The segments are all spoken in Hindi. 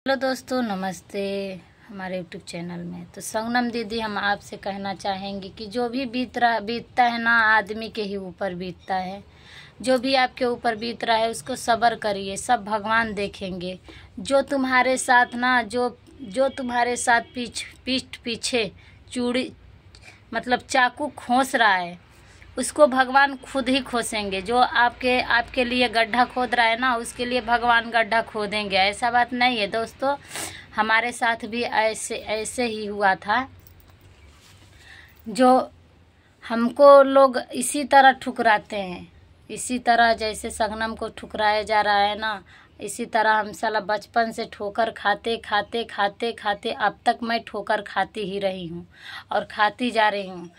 हेलो दोस्तों, नमस्ते हमारे यूट्यूब चैनल में। तो संगनम दीदी, हम आपसे कहना चाहेंगे कि जो भी बीतता है ना, आदमी के ही ऊपर बीतता है। जो भी आपके ऊपर बीत रहा है उसको सब्र करिए, सब भगवान देखेंगे। जो तुम्हारे साथ ना जो तुम्हारे साथ पीठ पीछे चूड़ी मतलब चाकू खोस रहा है, उसको भगवान खुद ही खोसेंगे। जो आपके लिए गड्ढा खोद रहा है ना, उसके लिए भगवान गड्ढा खोदेंगे। ऐसा बात नहीं है दोस्तों, हमारे साथ भी ऐसे ही हुआ था। जो हमको लोग इसी तरह ठुकराते हैं, इसी तरह जैसे संगनम को ठुकराया जा रहा है ना, इसी तरह हम साला बचपन से ठोकर खाते खाते खाते खाते अब तक मैं ठोकर खाती ही रही हूँ और खाती जा रही हूँ।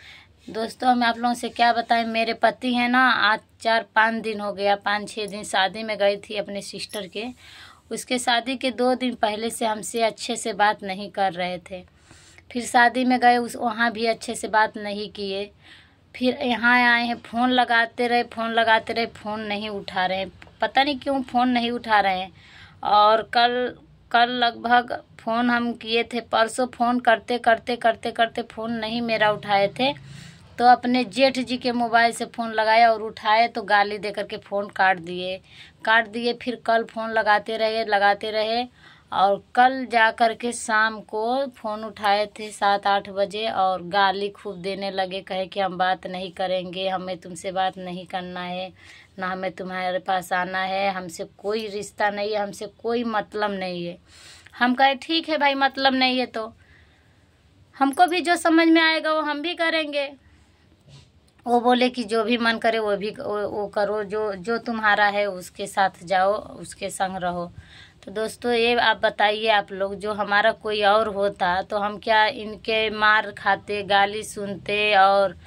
दोस्तों, मैं आप लोगों से क्या बताएं, मेरे पति हैं ना, आज 4-5 दिन हो गया, 5-6 दिन शादी में गई थी अपने सिस्टर के। उसके शादी के 2 दिन पहले से हमसे अच्छे से बात नहीं कर रहे थे। फिर शादी में गए, वहाँ भी अच्छे से बात नहीं किए। फिर यहाँ आए हैं, फ़ोन लगाते रहे, फ़ोन नहीं उठा रहे हैं। पता नहीं क्यों फ़ोन नहीं उठा रहे हैं। और कल लगभग फ़ोन हम किए थे, परसों फ़ोन करते फ़ोन नहीं मेरा उठाए थे। तो अपने जेठ जी के मोबाइल से फ़ोन लगाया और उठाए तो गाली दे करके फ़ोन काट दिए। फिर कल फ़ोन लगाते रहे और कल जा कर के शाम को फ़ोन उठाए थे 7-8 बजे और गाली खूब देने लगे। कहे कि हम बात नहीं करेंगे, हमें तुमसे बात नहीं करना है, ना हमें तुम्हारे पास आना है, हमसे कोई रिश्ता नहीं है, हमसे कोई मतलब नहीं है। हम कहे ठीक है भाई, मतलब नहीं है तो हमको भी जो समझ में आएगा वो हम भी करेंगे। वो बोले कि जो भी मन करे वो करो, जो तुम्हारा है उसके साथ जाओ, उसके संग रहो। तो दोस्तों, ये आप बताइए, आप लोग, जो हमारा कोई और होता तो हम क्या इनके मार खाते, गाली सुनते और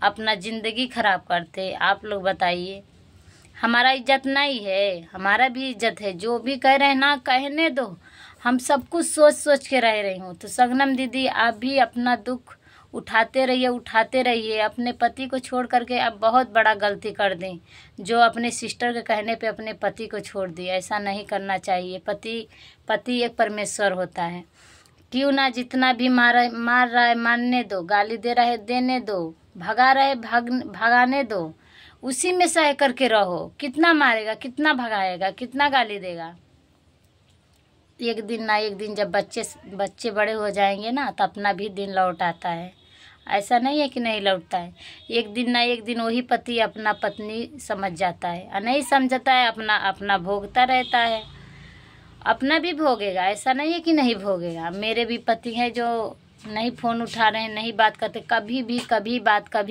अपना ज़िंदगी खराब करते? आप लोग बताइए। हमारा इज्जत नहीं है? हमारा भी इज्जत है। जो भी कह रहे हैं ना, कहने दो। हम सब कुछ सोच के रह रही हूँ। तो संगनम दीदी, आप भी अपना दुख उठाते रहिए। अपने पति को छोड़ करके आप बहुत बड़ा गलती कर दी, जो अपने सिस्टर के कहने पे अपने पति को छोड़ दी। ऐसा नहीं करना चाहिए। पति एक परमेश्वर होता है। क्यों ना जितना भी मार रहा है मारने दो, गाली दे रहा है देने दो, भगा रहा है भगाने दो, उसी में सह करके रहो। कितना मारेगा, कितना भगाएगा, कितना गाली देगा? एक दिन ना एक दिन जब बच्चे बड़े हो जाएंगे ना, तो अपना भी दिन लौट आता है। ऐसा नहीं है कि नहीं लौटता है। एक दिन ना एक दिन वही पति अपना पत्नी समझ जाता है, और नहीं समझता है अपना भोगता रहता है। अपना भी भोगेगा, ऐसा नहीं है कि नहीं भोगेगा। मेरे भी पति हैं जो नहीं फ़ोन उठा रहे हैं, नहीं बात करते, कभी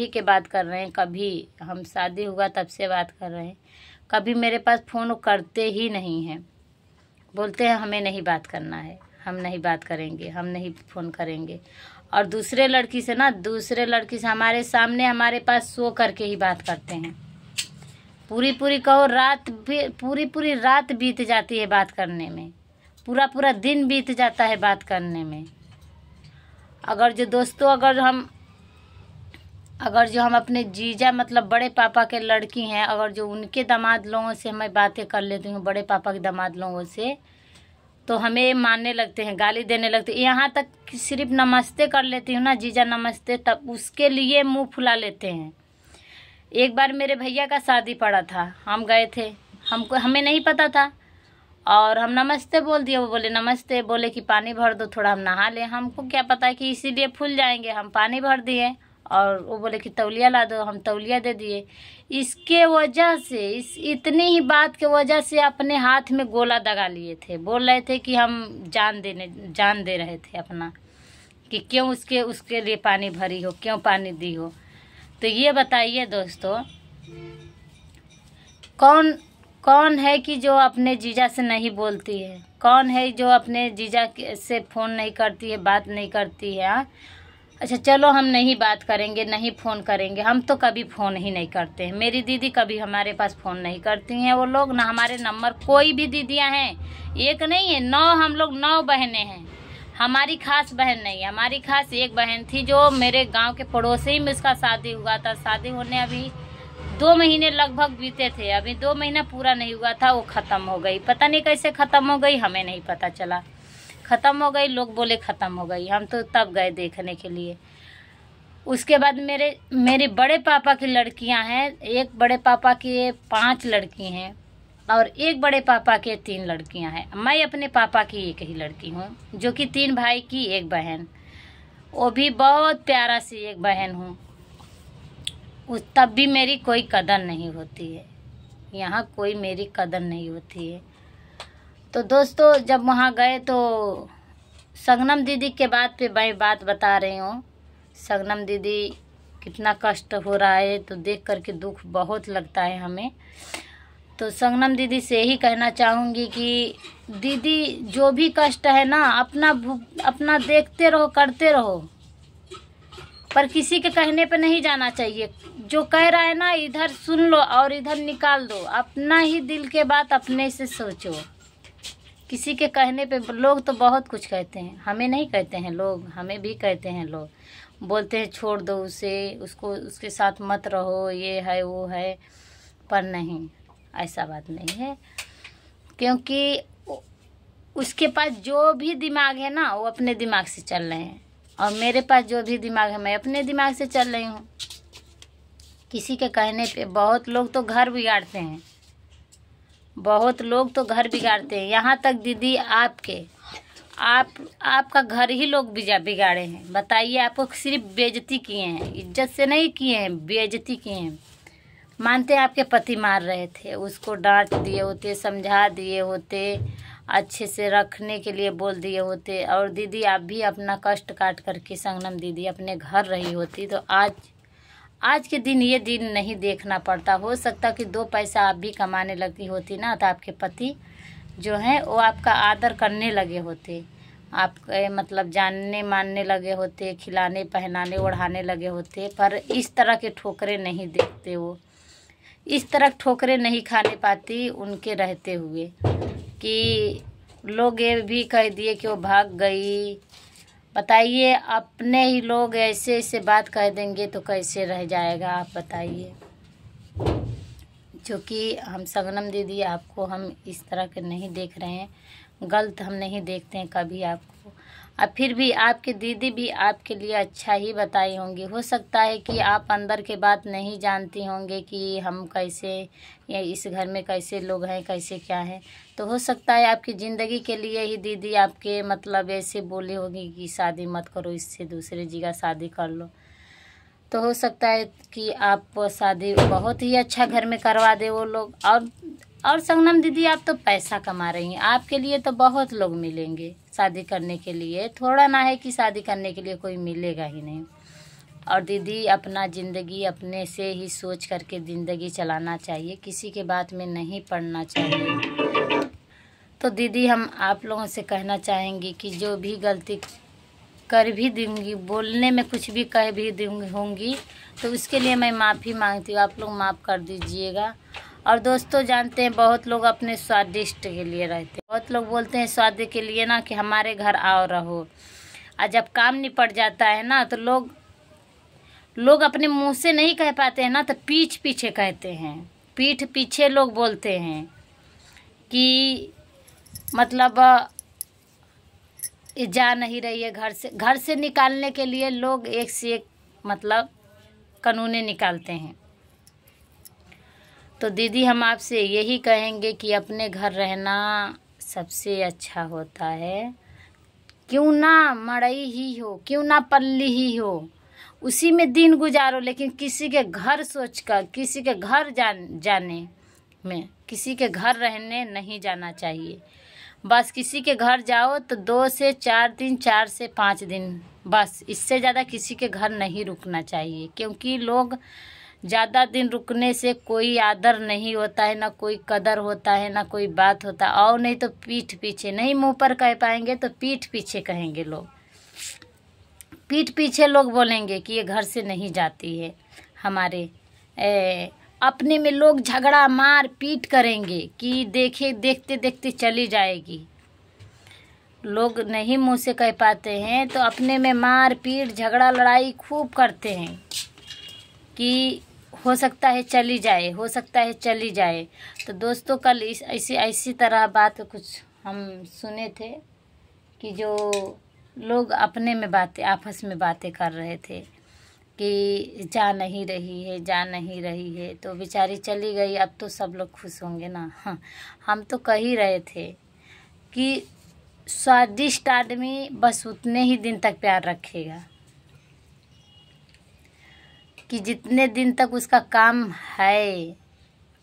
के बात कर रहे हैं। कभी हम शादी हुआ तब से बात कर रहे हैं, कभी मेरे पास फ़ोन करते ही नहीं हैं। बोलते हैं हमें नहीं बात करना है, हम नहीं बात करेंगे, हम नहीं फ़ोन करेंगे। और दूसरे लड़की से हमारे सामने हमारे पास सो करके ही बात करते हैं। पूरी कहो रात भी, पूरी रात बीत जाती है बात करने में, पूरा दिन बीत जाता है बात करने में। अगर जो हम अपने जीजा मतलब बड़े पापा के लड़की हैं, अगर जो उनके दामाद लोगों से मैं बातें कर लेती हूँ, बड़े पापा के दामाद लोगों से, तो हमें मारने लगते हैं, गाली देने लगते हैं। यहाँ तक कि सिर्फ नमस्ते कर लेती हूँ ना, जीजा नमस्ते, तब उसके लिए मुंह फुला लेते हैं। एक बार मेरे भैया का शादी पड़ा था, हम गए थे, हमें नहीं पता था और हम नमस्ते बोल दिए। वो बोले नमस्ते, बोले कि पानी भर दो थोड़ा, हम नहा लें। हमको क्या पता है कि इसीलिए फूल जाएंगे। हम पानी भर दिए और वो बोले कि तौलिया ला दो, हम तौलिया दे दिए। इसके वजह से, इतनी ही बात के वजह से अपने हाथ में गोला दगा लिए थे। बोल रहे थे कि हम जान दे रहे थे अपना, कि क्यों उसके लिए पानी भरी हो, क्यों पानी दी हो। तो ये बताइए दोस्तों, कौन है कि जो अपने जीजा से नहीं बोलती है? कौन है जो अपने जीजा से फ़ोन नहीं करती है, बात नहीं करती है? हाँ, अच्छा चलो, हम नहीं बात करेंगे, नहीं फ़ोन करेंगे। हम तो कभी फ़ोन ही नहीं करते हैं। मेरी दीदी कभी हमारे पास फ़ोन नहीं करती हैं। वो लोग ना हमारे नंबर, कोई भी दीदियां हैं, एक नहीं है, 9, हम लोग 9 बहनें हैं। हमारी खास बहन नहीं है, हमारी खास एक बहन थी जो मेरे गांव के पड़ोसी ही में उसका शादी हुआ था। शादी होने अभी 2 महीने लगभग बीते थे, अभी 2 महीना पूरा नहीं हुआ था, वो ख़त्म हो गई। पता नहीं कैसे ख़त्म हो गई, हमें नहीं पता चला। ख़त्म हो गई, लोग बोले ख़त्म हो गई। हम तो तब गए देखने के लिए। उसके बाद मेरे बड़े पापा की लड़कियां हैं, एक बड़े पापा की 5 लड़की हैं और एक बड़े पापा के 3 लड़कियां हैं। मैं अपने पापा की एक ही लड़की हूँ, जो कि 3 भाई की 1 बहन, वो भी बहुत प्यारा सी एक बहन हूँ। उस तब भी मेरी कोई कदर नहीं होती है, यहाँ कोई मेरी कदर नहीं होती है। तो दोस्तों जब वहाँ गए तो शबनम दीदी के पे मैं बात बता रही हूँ। शबनम दीदी कितना कष्ट हो रहा है तो देख करके दुख बहुत लगता है हमें। तो शबनम दीदी से यही कहना चाहूँगी कि दीदी जो भी कष्ट है ना, अपना देखते रहो, करते रहो, पर किसी के कहने पे नहीं जाना चाहिए। जो कह रहा है ना, इधर सुन लो और इधर निकाल दो। अपना ही दिल के बात अपने से सोचो। किसी के कहने पे लोग तो बहुत कुछ कहते हैं, हमें नहीं कहते हैं लोग, हमें भी कहते हैं लोग, बोलते हैं छोड़ दो उसे, उसको उसके साथ मत रहो, ये है वो है। पर नहीं, ऐसा बात नहीं है, क्योंकि उसके पास जो भी दिमाग है ना, वो अपने दिमाग से चल रहे हैं, और मेरे पास जो भी दिमाग है मैं अपने दिमाग से चल रही हूँ। किसी के कहने पे बहुत लोग तो घर बिगाड़ते हैं, बहुत लोग तो घर बिगाड़ते हैं। यहाँ तक दीदी आपका घर ही लोग बिगाड़े हैं। बताइए, आपको सिर्फ बेइज्जती किए हैं, इज्जत से नहीं किए हैं, बेइज्जती किए हैं। मानते हैं आपके पति मार रहे थे, उसको डांट दिए होते, समझा दिए होते, अच्छे से रखने के लिए बोल दिए होते, और दीदी आप भी अपना कष्ट काट करके शबनम दीदी अपने घर रही होती, तो आज के दिन ये दिन नहीं देखना पड़ता। हो सकता कि 2 पैसा आप भी कमाने लगती होती ना, तो आपके पति जो हैं वो आपका आदर करने लगे होते, आपके मतलब जानने मानने लगे होते, खिलाने पहनाने ओढ़ाने लगे होते। पर इस तरह के ठोकरें नहीं देखते, वो इस तरह ठोकरें नहीं खाने पाती उनके रहते हुए, कि लोग ये भी कह दिए कि वो भाग गई। बताइए, अपने ही लोग ऐसे ऐसे बात कह देंगे तो कैसे रह जाएगा, आप बताइए। जो कि हम शबनम दीदी आपको हम इस तरह के नहीं देख रहे हैं, गलत हम नहीं देखते हैं कभी आपको। अब फिर भी आपकी दीदी भी आपके लिए अच्छा ही बताई होंगी। हो सकता है कि आप अंदर के बात नहीं जानती होंगे कि हम कैसे, या इस घर में कैसे लोग हैं, कैसे क्या है। तो हो सकता है आपकी ज़िंदगी के लिए ही दीदी आपके मतलब ऐसे बोले होंगी कि शादी मत करो इससे, दूसरे जगह शादी कर लो। तो हो सकता है कि आप शादी बहुत ही अच्छा घर में करवा दे वो लोग। और शबनम दीदी आप तो पैसा कमा रही हैं, आपके लिए तो बहुत लोग मिलेंगे शादी करने के लिए। थोड़ा ना है कि शादी करने के लिए कोई मिलेगा ही नहीं। और दीदी अपना ज़िंदगी अपने से ही सोच करके ज़िंदगी चलाना चाहिए, किसी के बात में नहीं पड़ना चाहिए। तो दीदी हम आप लोगों से कहना चाहेंगे कि जो भी गलती कर भी दूँगी, बोलने में कुछ भी कह भी दूँगी होंगी, तो उसके लिए मैं माफ़ी मांगती हूँ, आप लोग माफ़ कर दीजिएगा। और दोस्तों जानते हैं बहुत लोग अपने स्वादिष्ट के लिए रहते हैं, बहुत लोग बोलते हैं स्वाद के लिए ना कि हमारे घर आओ रहो, और जब काम निपट जाता है ना तो लोग अपने मुंह से नहीं कह पाते हैं ना, तो पीठ पीछे कहते हैं, पीठ पीछे लोग बोलते हैं कि मतलब ये जा नहीं रही है घर से निकालने के लिए लोग एक से एक मतलब कानूने निकालते हैं। तो दीदी हम आपसे यही कहेंगे कि अपने घर रहना सबसे अच्छा होता है। क्यों ना मड़ई ही हो, क्यों ना पल्ली ही हो, उसी में दिन गुजारो, लेकिन किसी के घर सोचकर, किसी के घर जाने में, किसी के घर रहने नहीं जाना चाहिए। बस किसी के घर जाओ तो 2 से 4 दिन, 4 से 5 दिन, बस इससे ज़्यादा किसी के घर नहीं रुकना चाहिए। क्योंकि लोग ज़्यादा दिन रुकने से कोई आदर नहीं होता है, ना कोई कदर होता है, ना कोई बात होता। और नहीं तो पीठ पीछे, नहीं मुंह पर कह पाएंगे तो पीठ पीछे कहेंगे लोग, पीठ पीछे लोग बोलेंगे कि ये घर से नहीं जाती है हमारे। अपने में लोग झगड़ा मार पीट करेंगे कि देखते देखते चली जाएगी। लोग नहीं मुंह से कह पाते हैं तो अपने में मार पीट झगड़ा लड़ाई खूब करते हैं कि हो सकता है चली जाए, हो सकता है चली जाए। तो दोस्तों कल ऐसी तरह बात कुछ हम सुने थे कि जो लोग अपने में बातें, आपस में बातें कर रहे थे कि जा नहीं रही है, जा नहीं रही है, तो बेचारी चली गई। अब तो सब लोग खुश होंगे ना। हाँ, हम तो कह ही रहे थे कि स्वादिष्ट आदमी बस उतने ही दिन तक प्यार रखेगा कि जितने दिन तक उसका काम है,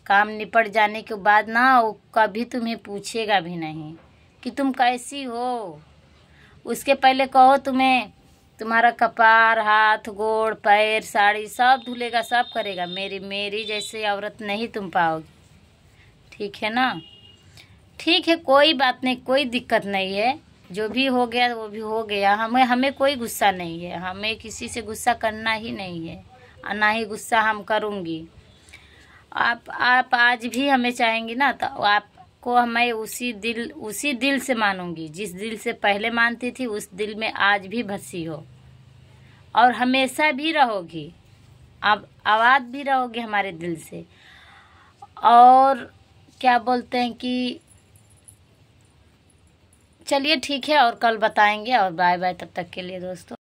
काम निपट जाने के बाद ना वो कभी तुम्हें पूछेगा भी नहीं कि तुम कैसी हो। उसके पहले कहो तुम्हें, तुम्हारा कपार, हाथ, गोड़, पैर, साड़ी सब धुलेगा, सब करेगा। मेरी जैसे औरत नहीं तुम पाओगी। ठीक है ना? ठीक है, कोई बात नहीं, कोई दिक्कत नहीं है। जो भी हो गया वो भी हो गया। हमें कोई गुस्सा नहीं है। हमें किसी से गुस्सा करना ही नहीं है, और ना ही गुस्सा हम करूँगी। आप आज भी हमें चाहेंगी ना, तो आपको मैं उसी दिल से मानूंगी। जिस दिल से पहले मानती थी, उस दिल में आज भी बसी हो और हमेशा भी रहोगी। अब आवाज़ भी रहोगी हमारे दिल से। और क्या बोलते हैं कि चलिए ठीक है, और कल बताएंगे। और बाय बाय तब तक के लिए दोस्तों।